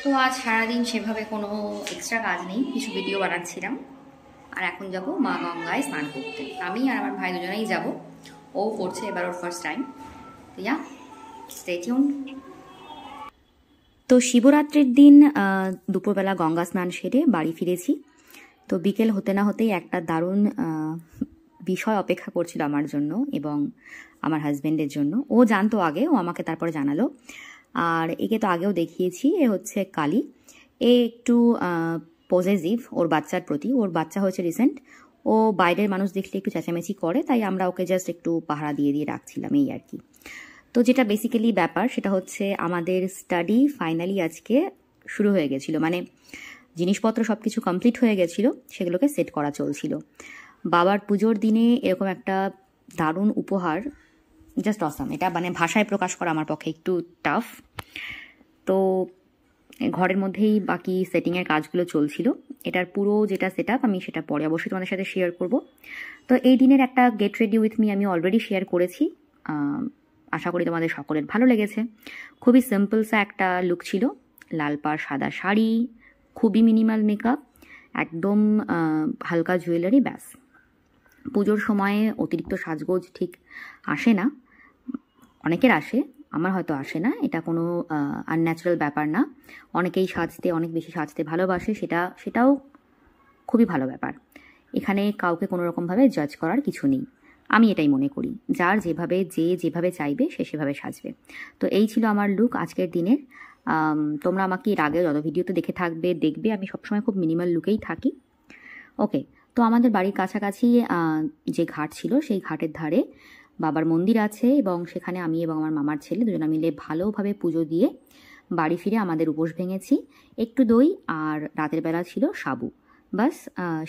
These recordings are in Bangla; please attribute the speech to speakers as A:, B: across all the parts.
A: তো আজ সারাদিন সেভাবে কোনো এক্সট্রা কাজ নেই, কিছু ভিডিও বানাচ্ছিলাম। আর এখন যাব মা গঙ্গায় স্নান করতে। আমি আর আমার ভাই দুজনেই যাব। ও করছে এবার ওর ফার্স্ট টাইম। তো ইয়া, স্টে টিউন। তো শিবরাত্রির দিন দুপুরবেলা গঙ্গা স্নান সেরে বাড়ি ফিরেছি। তো বিকেল হতে না হতেই একটা দারুণ বিষয় অপেক্ষা করছিল আমার জন্য এবং আমার হাজব্যান্ডের জন্য। ও জানতো আগে, ও আমাকে তারপরে জানালো। আর একে তো আগেও দেখিয়েছি, এ হচ্ছে কালী। এ একটু পজেসিভ ওর বাচ্চার প্রতি। ওর বাচ্চা হয়েছে রিসেন্ট। ও বাইরের মানুষ দেখলে একটু চেঁচামেচি করে, তাই আমরা ওকে জাস্ট একটু পাহারা দিয়ে দিয়ে রাখছিলাম, এই আর কি। তো যেটা বেসিক্যালি ব্যাপার সেটা হচ্ছে আমাদের স্টাডি ফাইনালি আজকে শুরু হয়ে গেছিল। মানে জিনিসপত্র সব কিছু কমপ্লিট হয়ে গেছিল, সেগুলোকে সেট করা চলছিল। বাবার পুজোর দিনে এরকম একটা দারুণ উপহার, জাস্ট অসাম। এটা মানে ভাষায় প্রকাশ করা আমার পক্ষে একটু টাফ। তো ঘরের মধ্যেই বাকি সেটিংয়ের কাজগুলো চলছিল। এটার পুরো যেটা সেট আপ, আমি সেটা পরে অবশ্যই তোমাদের সাথে শেয়ার করব। তো এই দিনের একটা গেট রেডি উইথ মি আমি অলরেডি শেয়ার করেছি। আশা করি তোমাদের সকলের ভালো লেগেছে। খুবই সিম্পলসা একটা লুক ছিল। লাল পাড় সাদা শাড়ি, খুবই মিনিমাল মেকআপ, একদম হালকা জুয়েলারি, ব্যাস। পুজোর সময়ে অতিরিক্ত সাজগোজ ঠিক আসে না, অনেকের আসে, আমার হয়তো আসে না। এটা কোনো আনন্যাচারাল ব্যাপার না। অনেকেই সাজতে, অনেক বেশি সাজতে ভালোবাসে, সেটাও খুবই ভালো ব্যাপার। এখানে কাউকে কোনো রকমভাবে জাজ করার কিছু নেই, আমি এটাই মনে করি। যার যেভাবে চাইবে সে সেভাবে সাজবে। তো এই ছিল আমার লুক আজকের দিনের। তোমরা আমাকে এর আগে যত ভিডিওতে দেখবে আমি সবসময় খুব মিনিমাল লুকেই থাকি। ওকে, তো আমাদের বাড়ির কাছাকাছি যে ঘাট ছিল সেই ঘাটের ধারে বাবার মন্দির আছে এবং সেখানে আমি এবং আমার মামার ছেলে দুজনা মিলে ভালোভাবে পুজো দিয়ে বাড়ি ফিরে আমাদের উপোস ভেঙেছি। একটু দই আর রাতের বেলা ছিল সাবু। বাস,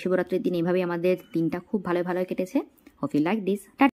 A: শিবরাত্রির দিন এভাবেই আমাদের দিনটা খুব ভালো কেটেছে। Hope you like this.